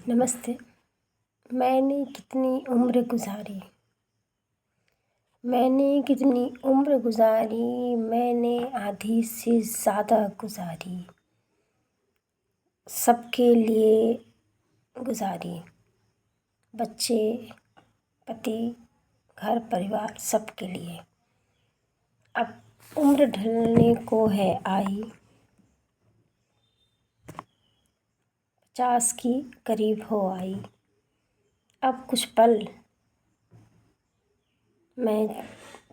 नमस्ते। मैंने कितनी उम्र गुज़ारी, मैंने आधी से ज़्यादा गुज़ारी, सबके लिए गुज़ारी, बच्चे, पति, घर परिवार सबके लिए। अब उम्र ढलने को है आई, 50 की करीब हो आई। अब कुछ पल मैं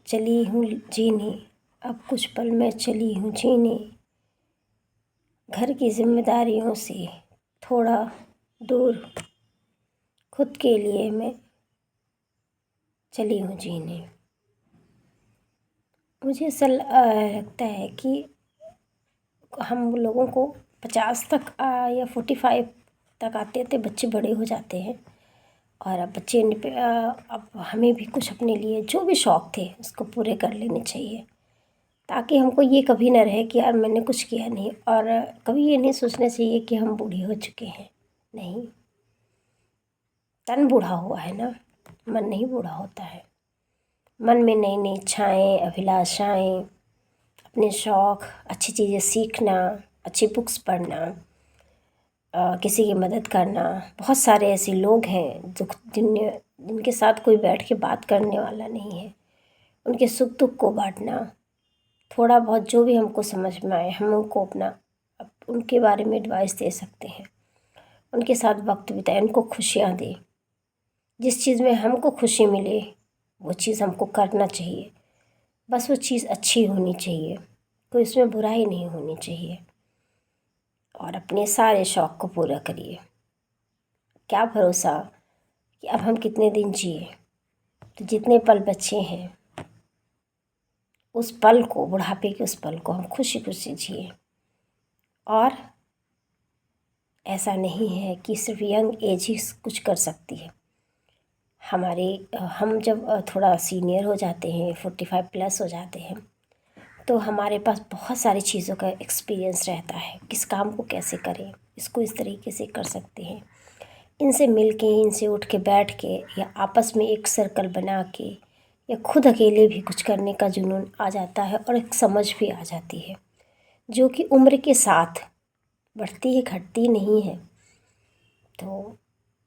चली हूँ जीने, अब कुछ पल मैं चली हूँ जीने, घर की जिम्मेदारियों से थोड़ा दूर, खुद के लिए मैं चली हूँ जीने। मुझे ऐसा लगता है कि हम लोगों को 50 तक या 45 तक आते आते बच्चे बड़े हो जाते हैं, और अब अब हमें भी कुछ अपने लिए जो भी शौक़ थे उसको पूरे कर लेने चाहिए, ताकि हमको ये कभी ना रहे कि यार मैंने कुछ किया नहीं। और कभी ये नहीं सोचना चाहिए कि हम बूढ़े हो चुके हैं। नहीं, तन बूढ़ा हुआ है ना, मन नहीं बूढ़ा होता है। मन में नई नई इच्छाएँ, अभिलाषाएँ, अपने शौक़, अच्छी चीज़ें सीखना, अच्छी बुक्स पढ़ना, किसी की मदद करना। बहुत सारे ऐसे लोग हैं जिनके साथ कोई बैठ के बात करने वाला नहीं है, उनके सुख दुख को बांटना, थोड़ा बहुत जो भी हमको समझ में आए हम उनको उनके बारे में एडवाइस दे सकते हैं, उनके साथ वक्त बिताएं, उनको खुशियाँ दें। जिस चीज़ में हमको खुशी मिले वो चीज़ हमको करना चाहिए, बस वो चीज़ अच्छी होनी चाहिए, कोई उसमें बुराई नहीं होनी चाहिए। और अपने सारे शौक़ को पूरा करिए। क्या भरोसा कि अब हम कितने दिन जिए, तो जितने पल बचे हैं उस पल को, बुढ़ापे के उस पल को हम खुशी खुशी जिए। और ऐसा नहीं है कि सिर्फ यंग एज ही कुछ कर सकती है। हम जब थोड़ा सीनियर हो जाते हैं, 45 प्लस हो जाते हैं, तो हमारे पास बहुत सारी चीज़ों का एक्सपीरियंस रहता है, किस काम को कैसे करें, इसको इस तरीके से कर सकते हैं। इनसे मिल के, इनसे उठ के बैठ के, या आपस में एक सर्कल बना के, या खुद अकेले भी कुछ करने का जुनून आ जाता है, और एक समझ भी आ जाती है, जो कि उम्र के साथ बढ़ती है, घटती नहीं है। तो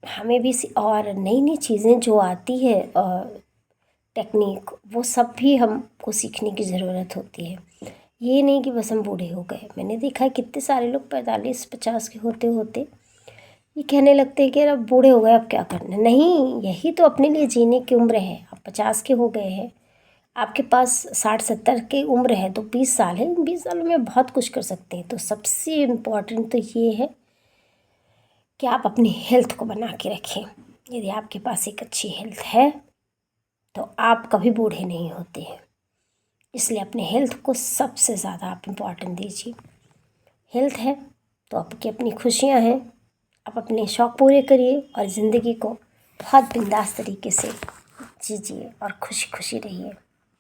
हमें भी और नई नई चीज़ें जो आती है, टेक्निक, वो सब भी हमको सीखने की ज़रूरत होती है। ये नहीं कि बस हम बूढ़े हो गए। मैंने देखा है कितने सारे लोग 45-50 के होते होते ये कहने लगते हैं कि यार अब बूढ़े हो गए, अब क्या करना है। नहीं, यही तो अपने लिए जीने की उम्र है। अब 50 के हो गए हैं, आपके पास 60-70 की उम्र है, तो 20 साल है, इन 20 सालों में बहुत कुछ कर सकते हैं। तो सबसे इम्पोर्टेंट तो ये है कि आप अपनी हेल्थ को बना के रखें। यदि आपके पास एक अच्छी हेल्थ है तो आप कभी बूढ़े नहीं होते हैं। इसलिए अपने हेल्थ को सबसे ज़्यादा आप इम्पोर्टेंट दीजिए। हेल्थ है तो आपकी अपनी खुशियाँ हैं, आप अपने शौक़ पूरे करिए और ज़िंदगी को बहुत बिंदास तरीके से जीजिए और खुशी खुशी रहिए।